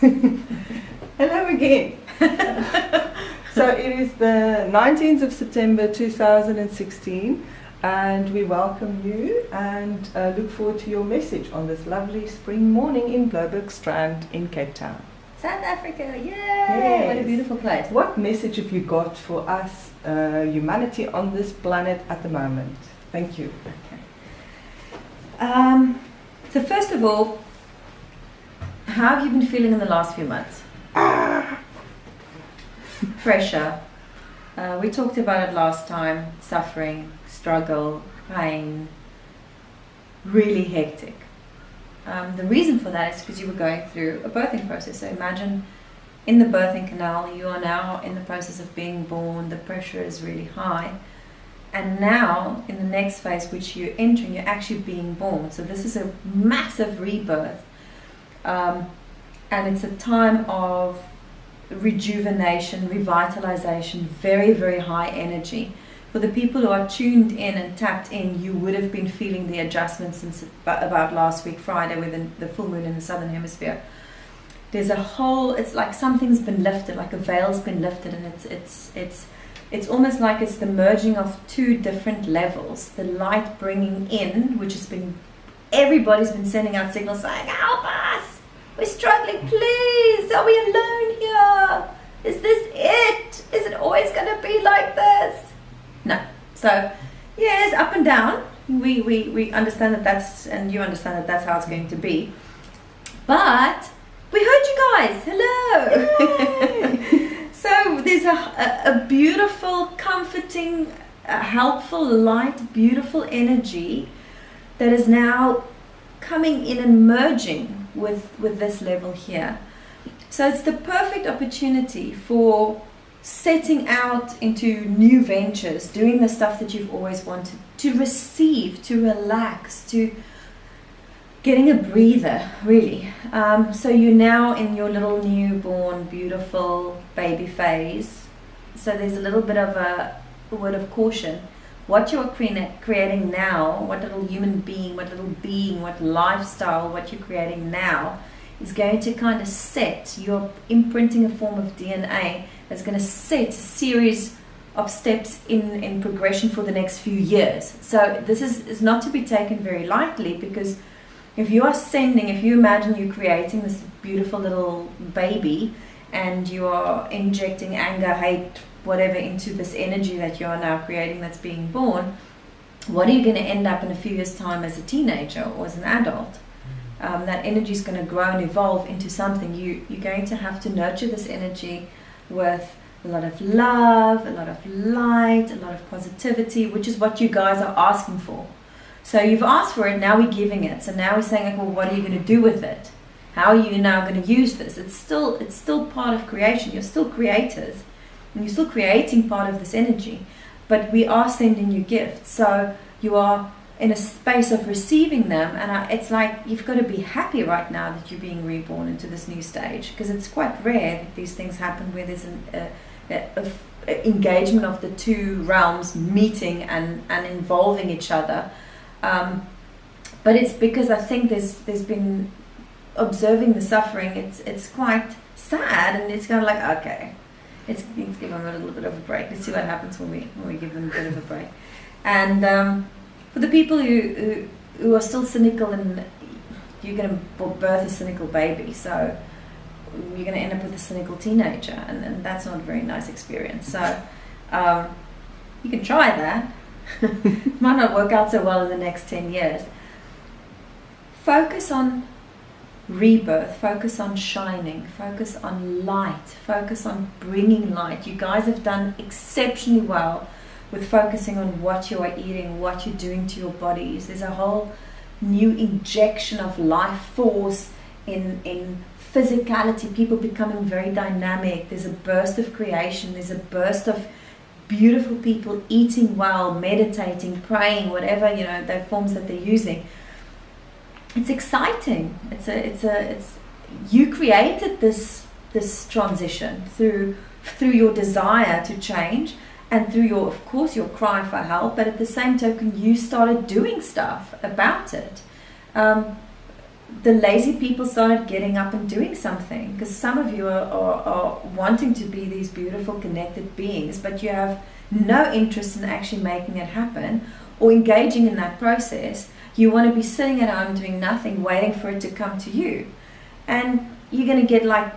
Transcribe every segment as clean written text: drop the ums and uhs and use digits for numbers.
Hello again. So it is the 19th of September 2016 and we welcome you and look forward to your message on this lovely spring morning in Strand in Cape Town. South Africa, yay! Yes. What a beautiful place. What message have you got for us, humanity on this planet at the moment? Thank you. Okay. So first of all, how have you been feeling in the last few months? Pressure. We talked about it last time. Suffering, struggle, pain. Really hectic. The reason for that is because you were going through a birthing process. So imagine in the birthing canal, you are now in the process of being born. The pressure is really high. And now, in the next phase, which you're entering, you're actually being born. So this is a massive rebirth. And it's a time of rejuvenation, revitalization, very, very high energy. For the people who are tuned in and tapped in, you would have been feeling the adjustments since about last week, Friday, with the full moon in the southern hemisphere. There's a whole, it's like something's been lifted, like a veil's been lifted, and it's almost like it's the merging of two different levels. The light bringing in, which has been, everybody's been sending out signals saying, help us, we're struggling, please, are we alone here? Is this it? Is it always going to be like this? No. So, yes, up and down. We understand that that's, and you understand that that's how it's going to be. But we heard you guys. Hello. So there's a beautiful, comforting, helpful, light, beautiful energy that is now coming in and merging with this level here. So it's the perfect opportunity for setting out into new ventures, doing the stuff that you've always wanted, to receive, to relax, to getting a breather, really. So you're now in your little newborn, beautiful baby phase. So there's a little bit of a word of caution. What you're creating now, what little human being, what lifestyle, what you're creating now is going to kind of set, you're imprinting a form of DNA that's going to set a series of steps in progression for the next few years. So this is not to be taken very lightly, because if you imagine you creating this beautiful little baby and you are injecting anger, hate, whatever into this energy that you are now creating that's being born, what are you going to end up in a few years' time as a teenager or as an adult? That energy is going to grow and evolve into something. You're going to have to nurture this energy with a lot of love, a lot of light, a lot of positivity, which is what you guys are asking for. So you've asked for it, now we're giving it. So now we're saying, like, well, what are you going to do with it? How are you now going to use this? It's still part of creation. You're still creators, and you're still creating part of this energy. But we are sending you gifts. So you are in a space of receiving them, and it's like you've got to be happy right now that you're being reborn into this new stage, because it's quite rare that these things happen where there's an engagement of the two realms meeting and involving each other. But it's because I think there's been observing the suffering. It's quite sad, and it's kind of like, okay, let's give them a little bit of a break. Let's see what happens when we give them a bit of a break. And for the people who are still cynical, and you're going to birth a cynical baby, so you're going to end up with a cynical teenager, and that's not a very nice experience. So you can try that. Might not work out so well in the next 10 years. Focus on rebirth, focus on shining, focus on light, focus on bringing light. You guys have done exceptionally well with focusing on what you are eating, what you're doing to your bodies. There's a whole new injection of life force in physicality, people becoming very dynamic. There's a burst of creation, there's a burst of beautiful people eating well, meditating, praying, whatever, the forms that they're using. It's exciting. It's you created this transition through your desire to change, and through your cry for help, but at the same token you started doing stuff about it. the lazy people started getting up and doing something, because some of you are wanting to be these beautiful connected beings, but you have no interest in actually making it happen or engaging in that process. You want to be sitting at home doing nothing, waiting for it to come to you, and you're going to get like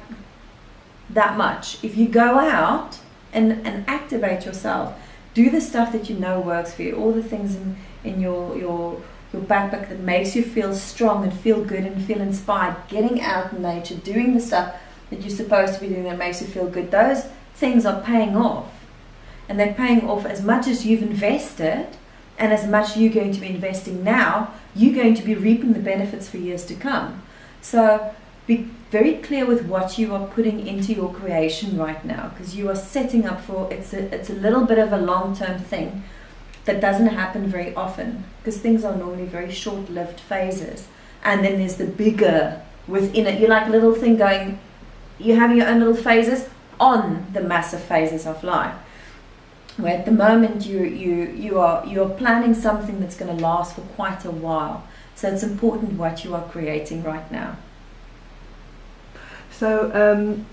that much. If you go out and activate yourself, do the stuff that you know works for you, all the things in your backpack that makes you feel strong and feel good and feel inspired, getting out in nature, doing the stuff that you're supposed to be doing that makes you feel good, those things are paying off. And they're paying off as much as you've invested, and as much you're going to be investing now, you're going to be reaping the benefits for years to come. So be very clear with what you are putting into your creation right now, because you are setting up for, it's a little bit of a long-term thing that doesn't happen very often, because things are normally very short-lived phases, and then there's the bigger within it. You're like a little thing going, you have your own little phases on the massive phases of life, where at the moment you are planning something that's going to last for quite a while. So it's important what you are creating right now. So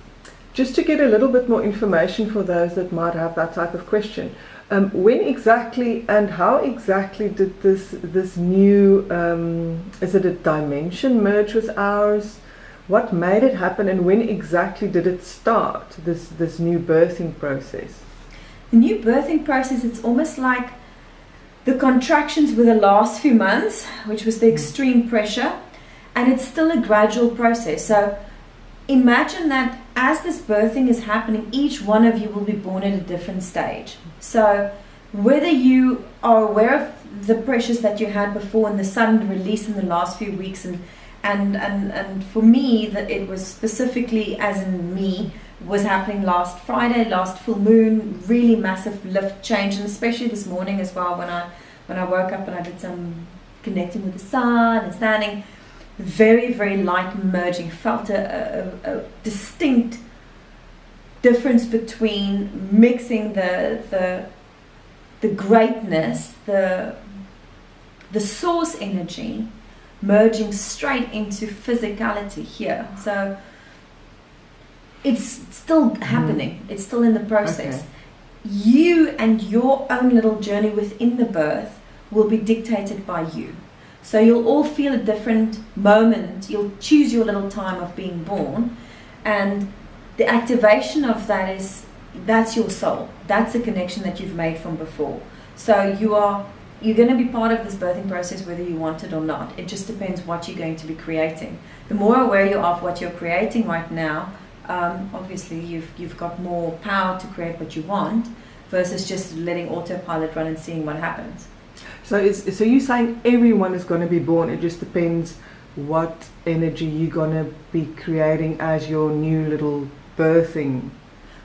just to get a little bit more information for those that might have that type of question, when exactly and how exactly did this new, is it a dimension, merge with ours? What made it happen, and when exactly did it start, this new birthing process? The new birthing process, it's almost like the contractions were the last few months, which was the extreme pressure, and it's still a gradual process. So imagine that as this birthing is happening, each one of you will be born at a different stage. So whether you are aware of the pressures that you had before and the sudden release in the last few weeks, and for me, that it was specifically, as in me, was happening last Friday, last full moon, really massive lift change, and especially this morning as well, when I woke up and I did some connecting with the sun and standing, very, very light merging, felt a distinct difference between mixing the greatness, the source energy, merging straight into physicality here. So it's still happening. It's still in the process. Okay. You and your own little journey within the birth will be dictated by you. So you'll all feel a different moment. You'll choose your little time of being born, and the activation of that's your soul. That's the connection that you've made from before. So you're going to be part of this birthing process whether you want it or not. It just depends what you're going to be creating. The more aware you are of what you're creating right now, obviously you've got more power to create what you want, versus just letting autopilot run and seeing what happens. So you're saying everyone is going to be born, it just depends what energy you're going to be creating as your new little birthing?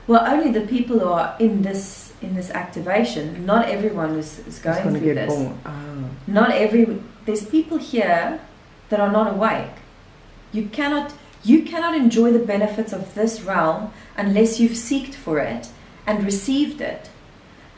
Well, only the people who are in this activation. Not everyone is going to through get this. born. Oh. There's people here that are not awake. You cannot enjoy the benefits of this realm unless you've seeked for it and received it.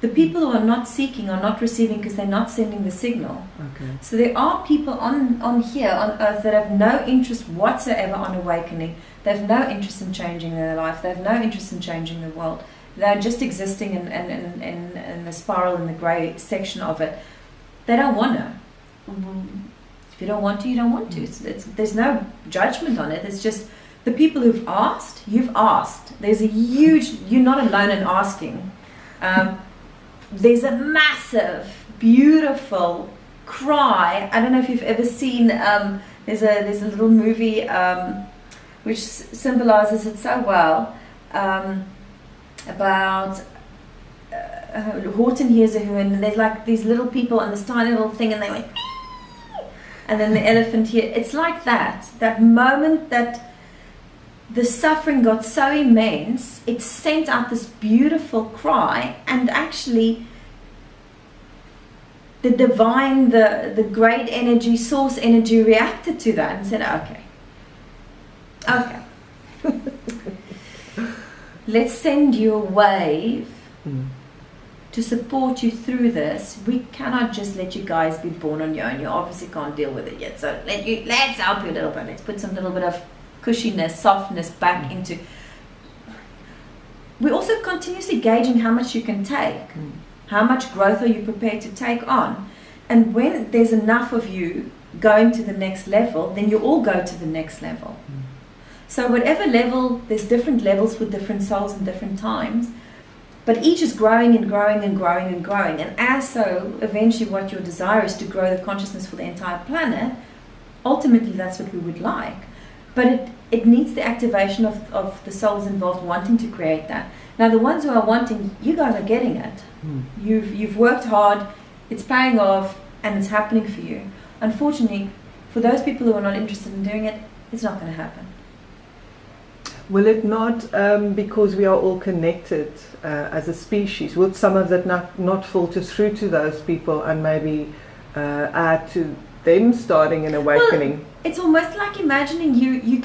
The people who are not seeking are not receiving because they're not sending the signal. Okay. So there are people on here on earth that have no interest whatsoever on awakening. They have no interest in changing their life. They have no interest in changing the world. They're just existing in the spiral, in the grey section of it. They don't want to. If you don't want to, you don't want to. There's no judgment on it. It's just the people who've asked, you've asked. There's a huge, you're not alone in asking. There's a massive, beautiful cry. I don't know if you've ever seen, there's a little movie which symbolizes it so well, about Horton hears a who, and there's like these little people on this tiny little thing, and they went, and then the elephant here. It's like that moment that the suffering got so immense, it sent out this beautiful cry, and actually the divine, the great energy, source energy reacted to that and said, okay, let's send you a wave to to support you through this. We cannot just let you guys be born on your own. You obviously can't deal with it yet. So let's help you a little bit. Let's put some little bit of cushiness, softness back into. We're also continuously gauging how much you can take. How much growth are you prepared to take on? And when there's enough of you going to the next level, then you all go to the next level. So whatever level, there's different levels for different souls in different times, but each is growing and growing and growing and growing. And as so, eventually what your desire is to grow the consciousness for the entire planet, ultimately that's what we would like. But it needs the activation of the souls involved wanting to create that. Now the ones who are wanting, you guys are getting it. You've worked hard, it's paying off, and it's happening for you. Unfortunately, for those people who are not interested in doing it, it's not going to happen. Will it not, because we are all connected as a species, will some of that not filter through to those people and maybe add to them starting an awakening? Well, it's almost like imagining you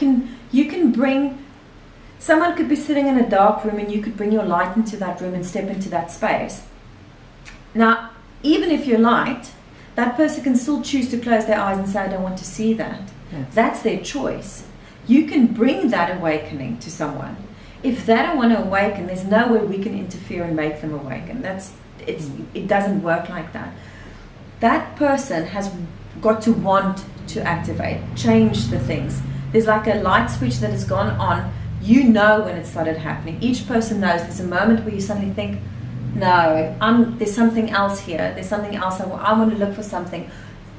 can bring, someone could be sitting in a dark room and you could bring your light into that room and step into that space. Now, even if you're light, that person can still choose to close their eyes and say, I don't want to see that. Yes. That's their choice. You can bring that awakening to someone. If they don't want to awaken, there's no way we can interfere and make them awaken. It doesn't work like that. That person has got to want to activate, change the things. There's like a light switch that has gone on. You know when it started happening. Each person knows. There's a moment where you suddenly think, no, there's something else here. There's something else. I want to look for something.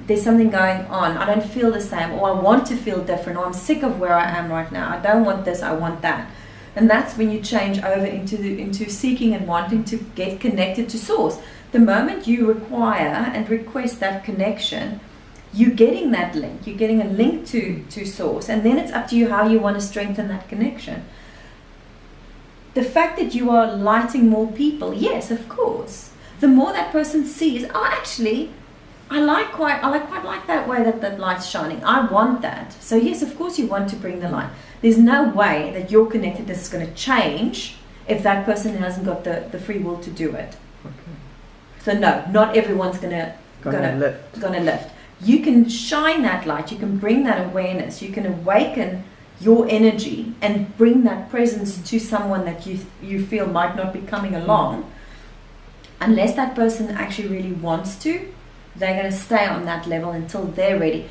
There's something going on. I don't feel the same, or I want to feel different, or I'm sick of where I am right now. I don't want this, I want that. And that's when you change over into seeking and wanting to get connected to source. The moment you require and request that connection, you're getting that link. You're getting a link to source. And then it's up to you how you want to strengthen that connection. The fact that you are lighting more people, yes, of course. The more that person sees, oh, actually, I quite like that way that light's shining. I want that. So yes, of course you want to bring the light. There's no way that your connectedness is going to change if that person hasn't got the free will to do it. Okay. So no, not everyone's gonna lift. You can shine that light. You can bring that awareness. You can awaken your energy and bring that presence to someone that you feel might not be coming along. Unless that person actually really wants to, they're going to stay on that level until they're ready.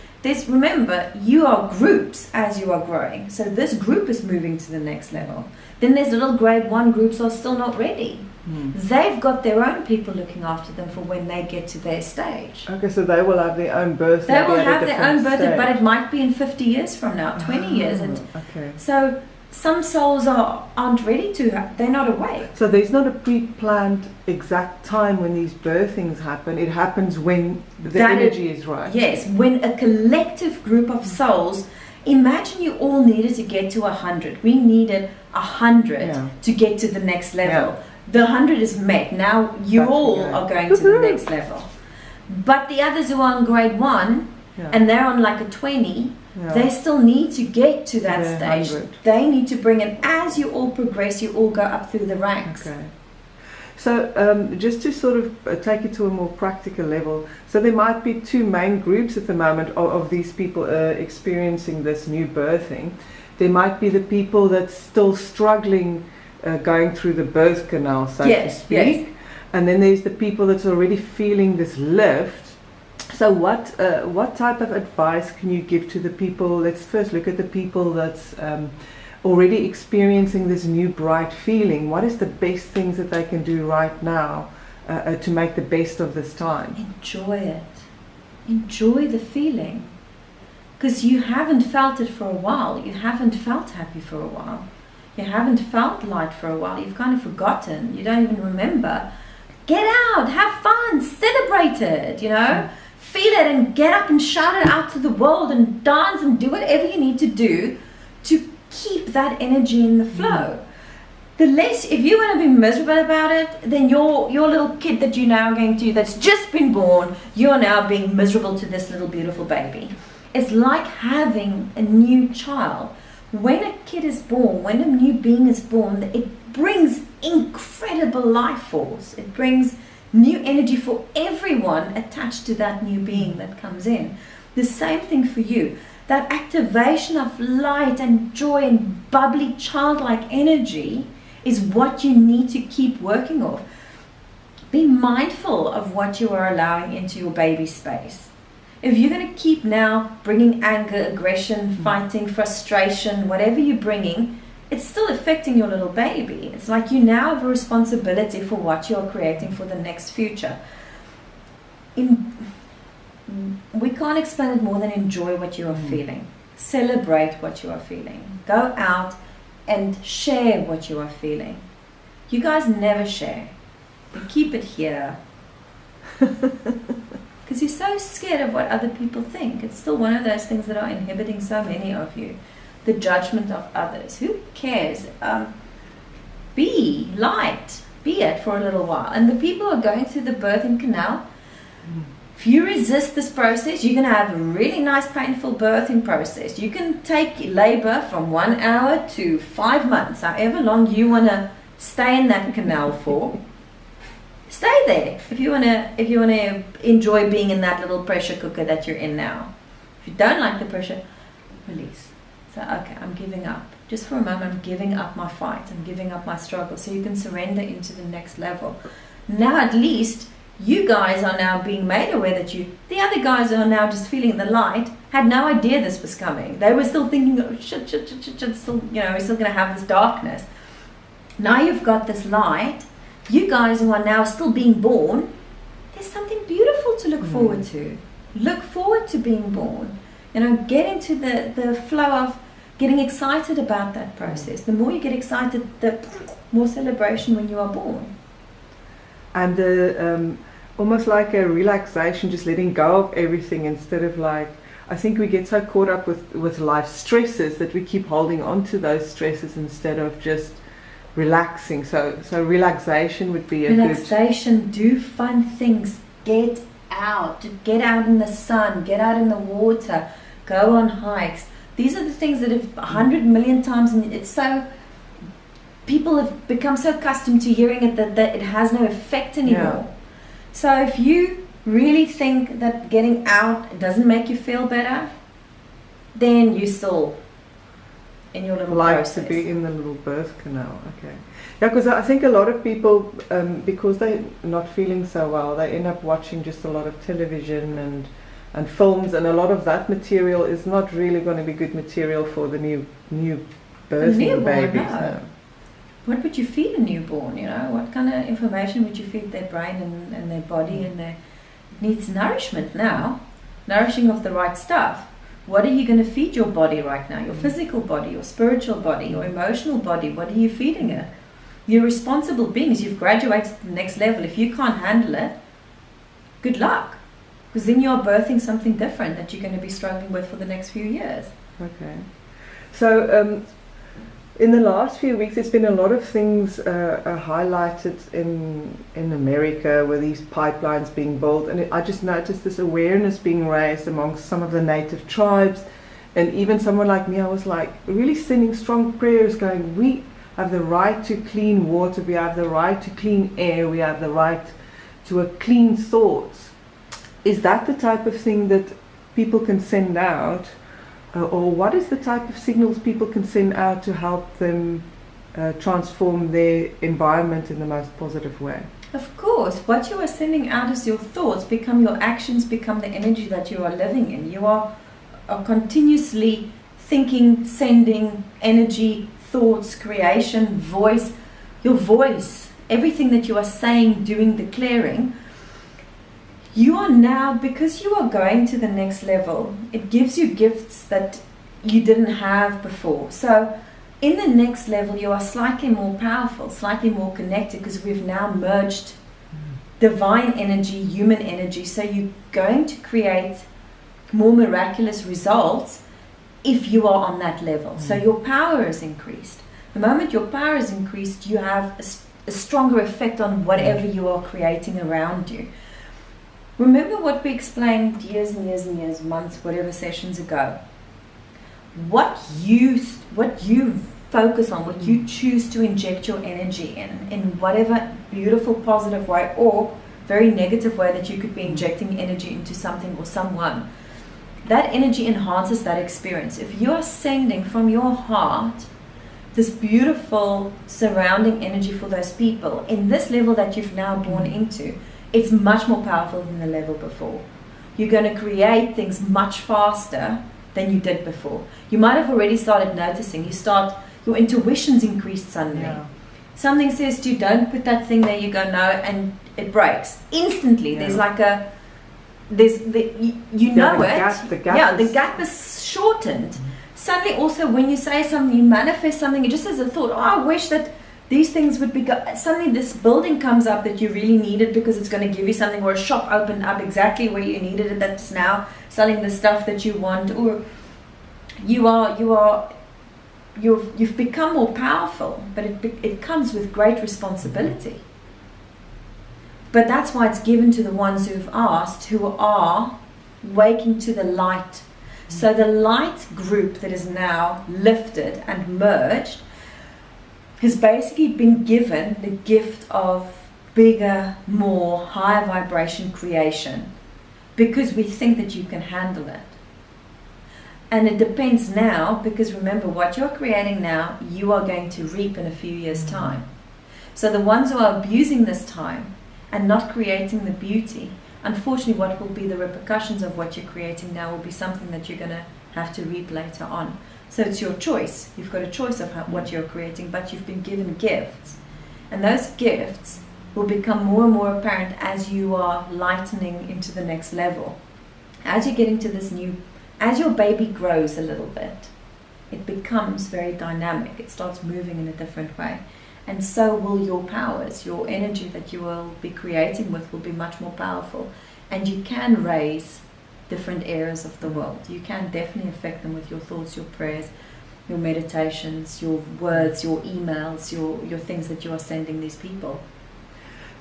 Remember, you are groups as you are growing. So this group is moving to the next level. Then there's little grade 1 groups are still not ready. They've got their own people looking after them for when they get to their stage. Okay, so they will have their own birth. They will have their own birth, but it might be in 50 years from now, 20 years. And okay. So some souls aren't ready to, they're not awake. So there's not a pre-planned exact time when these birthings happen. It happens when the energy is right. Yes, when a collective group of souls, imagine you all needed to get to 100. We needed 100 to get to the next level. Yeah. The 100 is met. Now you all are going to the next level. But the others who are on grade 1 and they're on like a 20, they still need to get to that stage. 100. They need to bring it. As you all progress, you all go up through the ranks. Okay. So just to sort of take it to a more practical level, so there might be 2 main groups at the moment of these people experiencing this new birthing. There might be the people that's still struggling going through the birth canal, so to speak. Yes. And then there's the people that's already feeling this lift. So what type of advice can you give to the people? Let's first look at the people that's already experiencing this new bright feeling. What is the best things that they can do right now to make the best of this time? Enjoy it. Enjoy the feeling. Because you haven't felt it for a while. You haven't felt happy for a while. You haven't felt light for a while. You've kind of forgotten. You don't even remember. Get out, have fun, celebrate it, Feel it and get up and shout it out to the world and dance and do whatever you need to do to keep that energy in the flow. The less, if you want to be miserable about it, then your little kid that you're now going to, that's just been born, you're now being miserable to this little beautiful baby. It's like having a new child. When a kid is born, when a new being is born, it brings incredible life force. It brings new energy for everyone attached to that new being that comes in. The same thing for you. That activation of light and joy and bubbly childlike energy is what you need to keep working off. Be mindful of what you are allowing into your baby space. If you're going to keep now bringing anger, aggression, fighting, frustration, whatever you're bringing, it's still affecting your little baby. It's like you now have a responsibility for what you're creating for the next future. We can't explain it more than enjoy what you are feeling. Celebrate what you are feeling. Go out and share what you are feeling. You guys never share. You keep it here. Because you're so scared of what other people think. It's still one of those things that are inhibiting so many of you. The judgment of others. Who cares? Be light. Be it for a little while. And the people who are going through the birthing canal, if you resist this process, you're going to have a really nice painful birthing process. You can take labor from 1 hour to 5 months, however long you want to stay in that canal for. Stay there if you want to enjoy being in that little pressure cooker that you're in now. If you don't like the pressure, release. So, okay, I'm giving up. Just for a moment, I'm giving up my fight. I'm giving up my struggle. So you can surrender into the next level. Now at least you guys are now being made aware that the other guys are now just feeling the light, had no idea this was coming. They were still thinking, oh, shit, still, we're still going to have this darkness. Now you've got this light. You guys who are now still being born, there's something beautiful to look forward to. Look forward to being born. Get into the flow of getting excited about that process. The more you get excited, the more celebration when you are born. And almost like a relaxation, just letting go of everything instead of I think we get so caught up with life stresses that we keep holding on to those stresses instead of just relaxing. So relaxation would be relaxation, do fun things, get out in the sun, get out in the water, go on hikes. These are the things that have 100 million times, and it's so people have become so accustomed to hearing it that it has no effect anymore. Yeah. So if you really think that getting out doesn't make you feel better, then you still in your little process. To be in the little birth canal. Okay. Yeah, because I think a lot of people, because they're not feeling so well, they end up watching just a lot of television and films, and a lot of that material is not really going to be good material for the new birthing babies. No. What would you feed a newborn? What kind of information would you feed their brain and their body? And it needs nourishment now, nourishing of the right stuff. What are you going to feed your body right now? Your physical body, your spiritual body, your emotional body. What are you feeding it? You're responsible beings. You've graduated to the next level. If you can't handle it, good luck. Because then you're birthing something different that you're going to be struggling with for the next few years. Okay. So in the last few weeks, there's been a lot of things highlighted in America with these pipelines being built, and I just noticed this awareness being raised amongst some of the native tribes, and even someone like me, I was really sending strong prayers going, we have the right to clean water, we have the right to clean air, we have the right to a clean thoughts. Is that the type of thing that people can send out? Or what is the type of signals people can send out to help them transform their environment in the most positive way? Of course, what you are sending out as your thoughts become your actions, become the energy that you are living in. You are continuously thinking, sending energy, thoughts, creation, voice. Your voice, everything that you are saying, doing, declaring. You are now, because you are going to the next level, it gives you gifts that you didn't have before. So in the next level, you are slightly more powerful, slightly more connected, because we've now merged divine energy, human energy. So you're going to create more miraculous results if you are on that level. So your power is increased. The moment your power is increased, you have a stronger effect on whatever you are creating around you. Remember what we explained years and years and years, months, whatever sessions ago. What you focus on, what you choose to inject your energy in whatever beautiful, positive way, or very negative way that you could be injecting energy into something or someone, that energy enhances that experience. If you are sending from your heart this beautiful surrounding energy for those people in this level that you've now born into, it's much more powerful than the level before. You're going to create things much faster than you did before. You might have already started noticing. Your intuition's increased suddenly. Yeah. Something says to you, don't put that thing there, you go, no, and it breaks. Instantly, there's like a, you know it. The gap is shortened. Suddenly also when you say something, you manifest something, it just as a thought, oh, I wish that these things would be, suddenly this building comes up that you really needed because it's going to give you something, or a shop opened up exactly where you needed it that's now selling the stuff that you want, or you've become more powerful, but it comes with great responsibility. But that's why it's given to the ones who've asked, who are waking to the light. So the light group that is now lifted and merged has basically been given the gift of bigger, more higher vibration creation, because we think that you can handle it. And it depends now, because remember, what you're creating now, you are going to reap in a few years' time. So the ones who are abusing this time and not creating the beauty, unfortunately what will be the repercussions of what you're creating now will be something that you're going to have to reap later on. So it's your choice. You've got a choice of what you're creating, but you've been given gifts. And those gifts will become more and more apparent as you are lightening into the next level. As you get into this new, as your baby grows a little bit, it becomes very dynamic. It starts moving in a different way. And so will your powers. Your energy that you will be creating with will be much more powerful. And you can raise different areas of the world. You can definitely affect them with your thoughts, your prayers, your meditations, your words, your emails, your things that you are sending these people.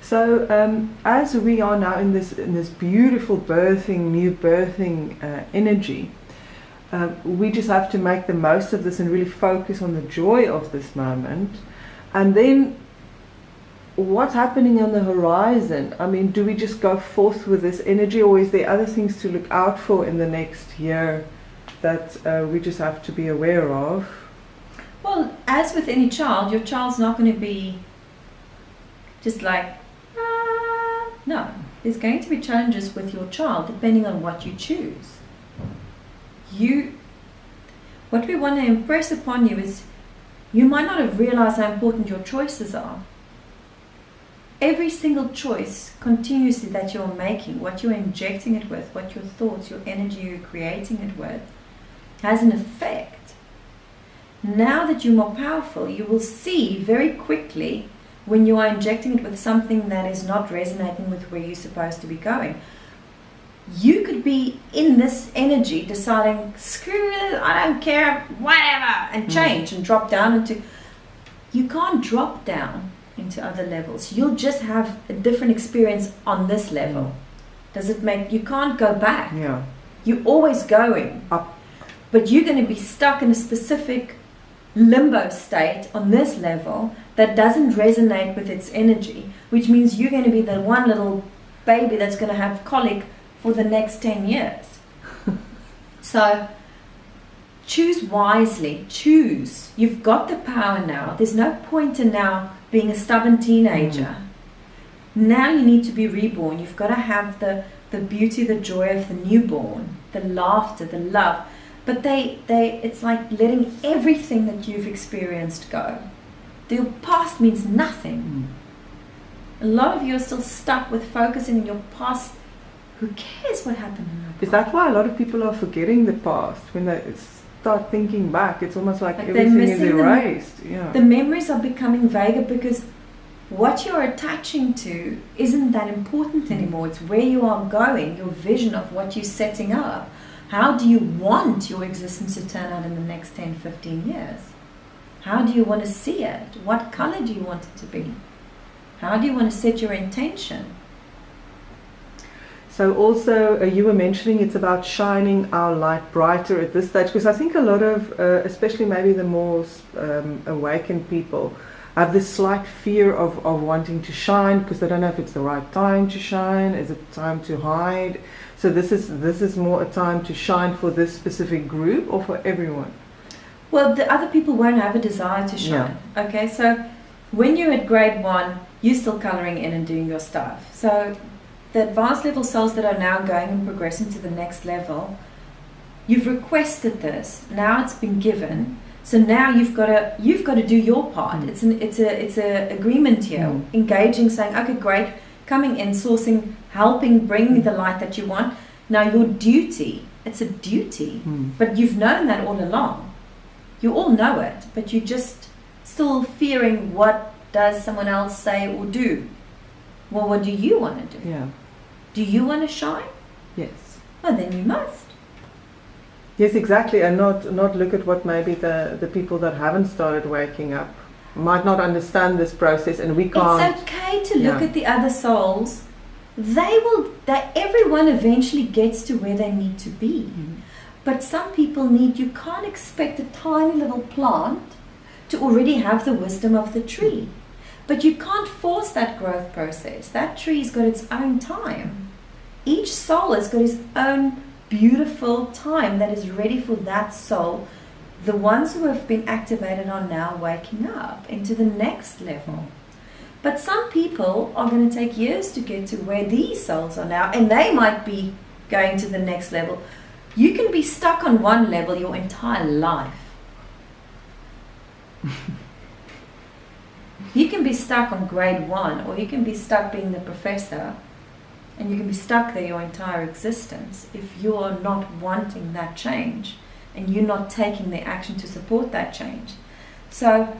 So as we are now in this beautiful new birthing energy, we just have to make the most of this and really focus on the joy of this moment. And then what's happening on the horizon? I mean, do we just go forth with this energy, or is there other things to look out for in the next year that we just have to be aware of? Well, as with any child, your child's not going to be just like, no. There's going to be challenges with your child depending on what you choose. What we want to impress upon you is, you might not have realized how important your choices are. Every single choice continuously that you're making, what you're injecting it with, what your thoughts, your energy you're creating it with, has an effect. Now that you're more powerful, you will see very quickly when you are injecting it with something that is not resonating with where you're supposed to be going. You could be in this energy deciding, screw it, I don't care, whatever, and change and drop down into... You can't drop down into other levels. You'll just have a different experience on this level. Does it make... You can't go back. Yeah. You're always going up. But you're going to be stuck in a specific limbo state on this level that doesn't resonate with its energy, which means you're going to be the one little baby that's going to have colic for the next 10 years. So choose wisely. Choose. You've got the power now. There's no point in now being a stubborn teenager. Now you need to be reborn. You've got to have the beauty, the joy of the newborn, the laughter, the love. But it's like letting everything that you've experienced go. Your past means nothing. A lot of you are still stuck with focusing on your past. Who cares what happened in your past? Is that why a lot of people are forgetting the past? When they start thinking back, it's almost like everything is erased. The memories are becoming vaguer because what you're attaching to isn't that important anymore. It's where you are going, your vision of what you're setting up. How do you want your existence to turn out in the next 10, 15 years? How do you want to see it? What color do you want it to be? How do you want to set your intention? So also you were mentioning it's about shining our light brighter at this stage, because I think a lot of, especially maybe the more awakened people, have this slight fear of wanting to shine because they don't know if it's the right time to shine. Is it time to hide? So this is more a time to shine for this specific group or for everyone? Well, the other people won't have a desire to shine. Okay, so when you're at grade 1, you're still coloring in and doing your stuff. So the advanced level souls that are now going and progressing to the next level, you've requested this. Now it's been given. So now you've got to do your part. It's a agreement here, engaging, saying, okay, great, coming in, sourcing, helping, bringing the light that you want. Now your duty, it's a duty, but you've known that all along. You all know it, but you're just still fearing what does someone else say or do. Well, what do you want to do? Yeah. Do you want to shine? Yes. Well, then you must. Yes, exactly, and not look at what maybe the people that haven't started waking up might not understand this process, and we can't. It's okay to look at the other souls. Everyone eventually gets to where they need to be. But some people you can't expect a tiny little plant to already have the wisdom of the tree. But you can't force that growth process. That tree's got its own time. Each soul has got its own beautiful time that is ready for that soul. The ones who have been activated are now waking up into the next level. But some people are going to take years to get to where these souls are now, and they might be going to the next level. You can be stuck on one level your entire life. You can be stuck on grade 1, or you can be stuck being the professor, and you can be stuck there your entire existence if you are not wanting that change and you're not taking the action to support that change. So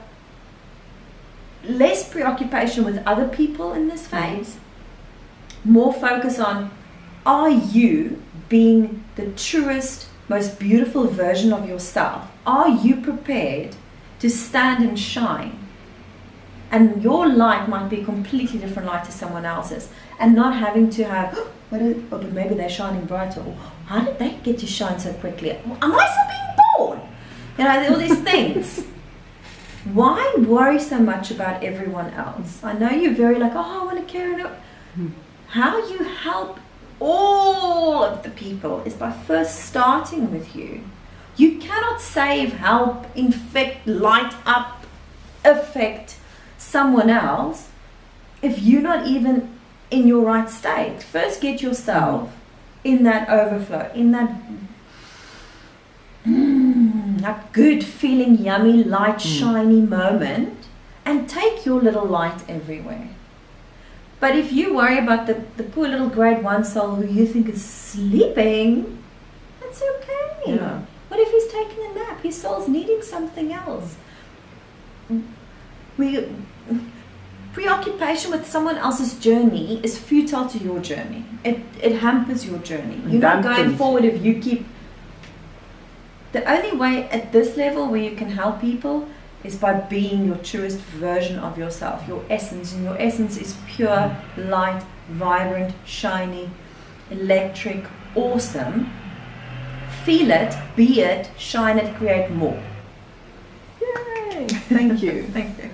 less preoccupation with other people in this phase, more focus on, are you being the truest, most beautiful version of yourself? Are you prepared to stand and shine? And your light might be a completely different light to someone else's, and not having to have, but maybe they're shining brighter, or how did they get to shine so quickly? Am I still being born? You know, all these things. Why worry so much about everyone else? I know you're very like, I want to carry it up. How you help all of the people is by first starting with you. You cannot save, help, infect, light up, affect someone else if you're not even in your right state. First get yourself in that overflow, in that that good feeling, yummy, light, shiny moment, and take your little light everywhere. But if you worry about the poor little grade 1 soul who you think is sleeping, that's okay. Yeah. What if he's taking a nap? His soul's needing something else. Preoccupation with someone else's journey is futile to your journey. It hampers your journey. You're not going forward if you keep... The only way at this level where you can help people is by being your truest version of yourself, your essence. And your essence is pure, light, vibrant, shiny, electric, awesome. Feel it, be it, shine it, create more. Yay! Thank you. Thank you.